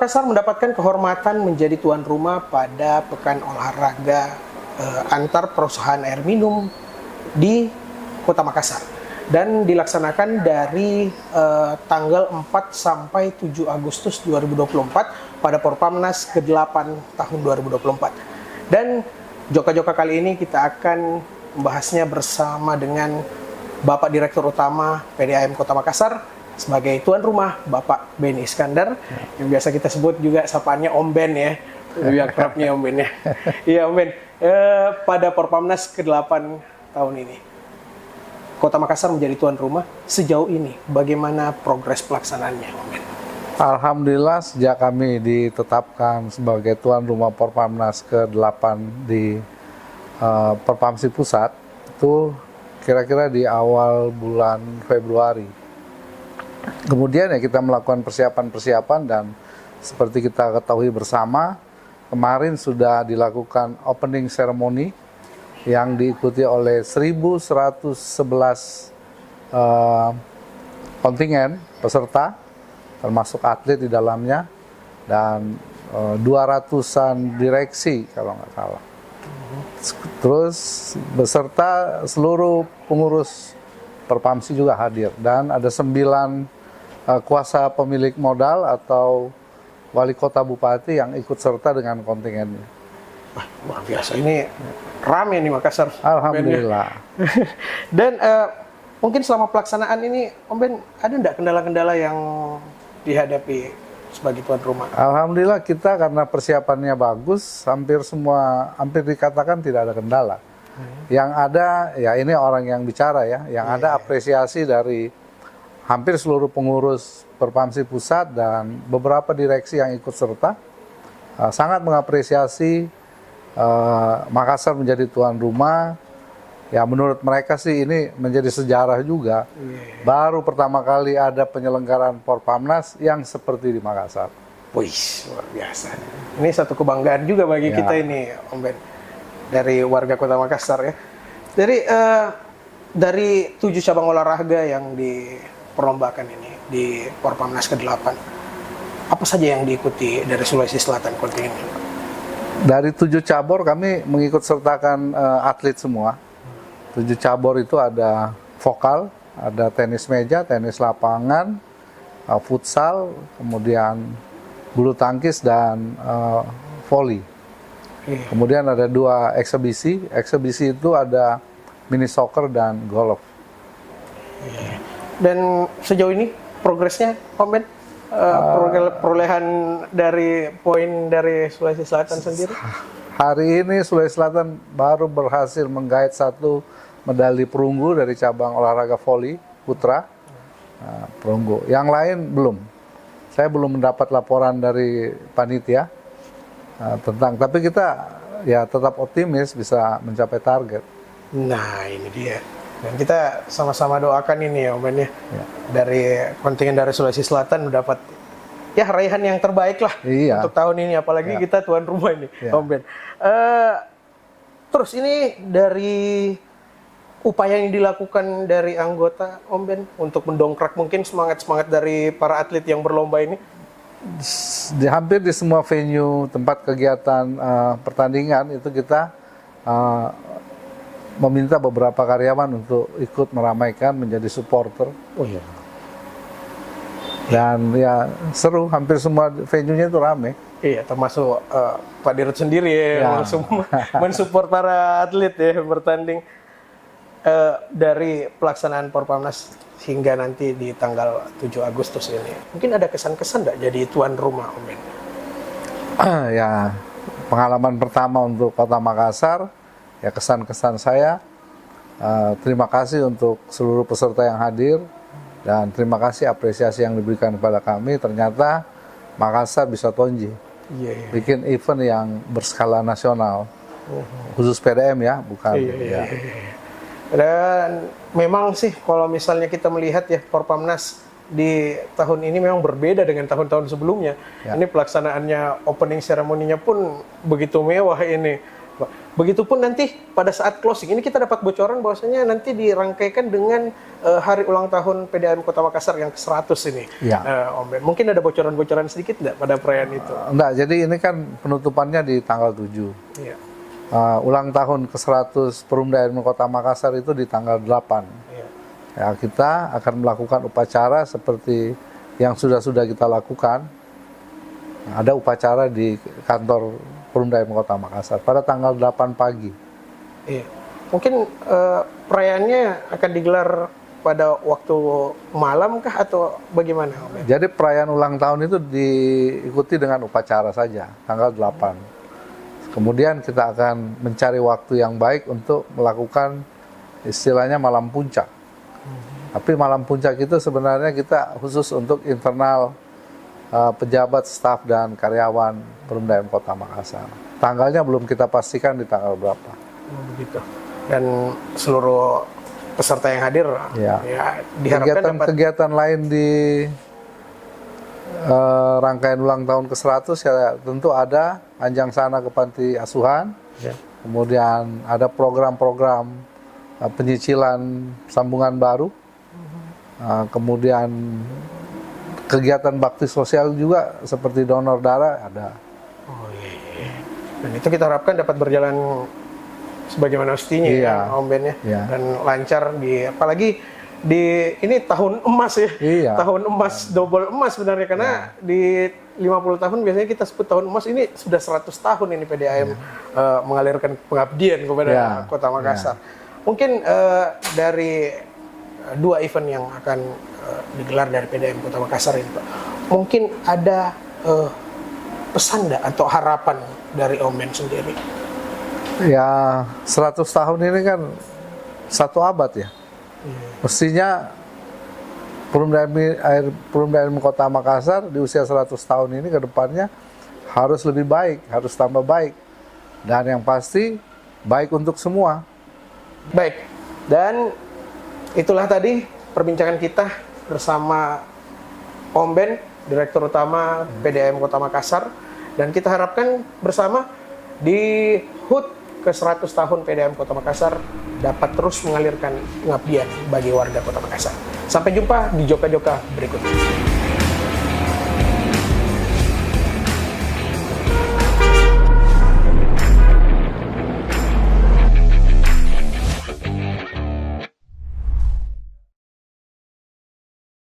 Makassar mendapatkan kehormatan menjadi tuan rumah pada Pekan Olahraga antar perusahaan air minum di Kota Makassar dan dilaksanakan dari tanggal 4 sampai 7 Agustus 2024 pada Porpamnas ke-8 tahun 2024. Dan Joka-Joka kali ini kita akan membahasnya bersama dengan Bapak Direktur Utama PDAM Kota Makassar sebagai tuan rumah, Bapak Benny Iskandar, yang biasa kita sebut juga sapaannya Om Ben ya, lebih akrabnya Om Ben ya. Iya Om Ben, pada Porpamnas ke-8 tahun ini, Kota Makassar menjadi tuan rumah. Sejauh ini, bagaimana progres pelaksanaannya Om Ben? Alhamdulillah sejak kami ditetapkan sebagai tuan rumah Porpamnas ke-8 di Perpamsi Pusat, itu kira-kira di awal bulan Februari. Kemudian ya kita melakukan persiapan-persiapan dan seperti kita ketahui bersama, kemarin sudah dilakukan opening ceremony yang diikuti oleh 1.111 kontingen peserta, termasuk atlet di dalamnya, dan 200-an direksi kalau nggak salah. Terus beserta seluruh pengurus Perpamsi juga hadir, dan ada 9 kuasa pemilik modal atau wali kota bupati yang ikut serta dengan kontingennya. Wah, luar biasa, ini rame nih Makassar. Alhamdulillah. Dan mungkin selama pelaksanaan ini Om Ben, ada enggak kendala-kendala yang dihadapi sebagai tuan rumah? Alhamdulillah kita karena persiapannya bagus, hampir dikatakan tidak ada kendala. Yang ada, ya ini orang yang bicara ya, yang ada apresiasi dari hampir seluruh pengurus Perpamsi Pusat dan beberapa direksi yang ikut serta, sangat mengapresiasi Makassar menjadi tuan rumah. Ya menurut mereka sih ini menjadi sejarah juga. Baru pertama kali ada penyelenggaraan Porpamnas yang seperti di Makassar. Wih, luar biasa. Ini satu kebanggaan juga bagi kita ini Om Ben, dari warga Kota Makassar ya. Dari 7 cabang olahraga yang diperlombakan ini di Porpamnas ke-8, apa saja yang diikuti dari Sulawesi Selatan kontingen ini? Dari 7 cabur kami mengikut sertakan atlet semua. 7 cabur itu ada vokal, ada tenis meja, tenis lapangan, futsal, kemudian bulu tangkis dan voli. Kemudian ada 2 eksebisi. Eksebisi itu ada mini soccer dan golf. Dan sejauh ini progresnya, Om Ben, perolehan dari poin dari Sulawesi Selatan sendiri? Hari ini Sulawesi Selatan baru berhasil menggait 1 medali perunggu dari cabang olahraga voli putra. Perunggu. Yang lain belum. Saya belum mendapat laporan dari panitia tapi kita ya tetap optimis bisa mencapai target. Nah ini dia, dan kita sama-sama doakan ini ya Om Ben ya. Dari kontingen dari Sulawesi Selatan mendapat ya raihan yang terbaik lah untuk tahun ini, apalagi kita tuan rumah ini Om Ben. Terus ini dari upaya yang dilakukan dari anggota Om Ben untuk mendongkrak mungkin semangat dari para atlet yang berlomba ini. Hampir di semua venue tempat kegiatan pertandingan itu kita meminta beberapa karyawan untuk ikut meramaikan menjadi supporter. Oh iya. Dan ya seru, hampir semua venue-nya itu rame. Iya, termasuk Pak Dirut sendiri ya, langsung mensupport para atlet ya bertanding dari pelaksanaan Porpamnas hingga nanti di tanggal 7 Agustus ini. Mungkin ada kesan-kesan nggak jadi tuan rumah Om Ben? Ya, pengalaman pertama untuk Kota Makassar, ya kesan-kesan saya, terima kasih untuk seluruh peserta yang hadir, dan terima kasih apresiasi yang diberikan kepada kami. Ternyata Makassar bisa tonji, bikin event yang berskala nasional, khusus PDM ya, bukan. Dan memang sih kalau misalnya kita melihat ya Porpamnas di tahun ini memang berbeda dengan tahun-tahun sebelumnya. Ini pelaksanaannya, opening ceremony-nya pun begitu mewah ini. Pak. Begitupun nanti pada saat closing ini kita dapat bocoran bahwasanya nanti dirangkaikan dengan hari ulang tahun PDAM Kota Makassar yang ke-100 ini. Ya. Om Ben, mungkin ada bocoran-bocoran sedikit nggak pada perayaan itu? Enggak, jadi ini kan penutupannya di tanggal 7. Iya. Ulang tahun ke-100 Perumda Airmen Kota Makassar itu di tanggal 8. Iya. Ya, kita akan melakukan upacara seperti yang sudah kita lakukan. Ada upacara di kantor Perumda Airmen Kota Makassar pada tanggal 8 pagi. Iya. Mungkin perayaannya akan digelar pada waktu malam kah atau bagaimana, Om Ben? Jadi perayaan ulang tahun itu diikuti dengan upacara saja, tanggal 8. Kemudian kita akan mencari waktu yang baik untuk melakukan istilahnya malam puncak. Tapi malam puncak itu sebenarnya kita khusus untuk internal pejabat, staf, dan karyawan Perumda Airmen Kota Makassar. Tanggalnya belum kita pastikan di tanggal berapa. Begitu. Dan seluruh peserta yang hadir, Ya. diharapkan dapat Kegiatan lain di rangkaian ulang tahun ke-100 ya tentu ada Anjang Sana ke Panti Asuhan. Ya. Kemudian ada program-program penyicilan sambungan baru. Kemudian kegiatan bakti sosial juga seperti donor darah ada. Oh iya. Dan itu kita harapkan dapat berjalan sebagaimana mestinya ya, Om Ben ya. Iya. Dan lancar apalagi di ini tahun emas ya. Iya. Tahun emas, double emas sebenarnya karena di 50 tahun biasanya kita sebut tahun emas, ini sudah 100 tahun ini PDAM mengalirkan pengabdian kepada Kota Makassar. Mungkin dari dua event yang akan digelar dari PDAM Kota Makassar ini, Pak. Mungkin ada pesan atau harapan dari Om Ben sendiri? Ya 100 tahun ini kan 1 abad ya. Mestinya Perumda Airmen Kota Makassar di usia 100 tahun ini ke depannya harus lebih baik, harus tambah baik. Dan yang pasti baik untuk semua. Baik, dan itulah tadi perbincangan kita bersama Om Ben, Direktur Utama PDAM Kota Makassar. Dan kita harapkan bersama di HUT ke-100 tahun PDAM Kota Makassar dapat terus mengalirkan pengabdian bagi warga Kota Makassar. Sampai jumpa di Joka-Joka berikutnya.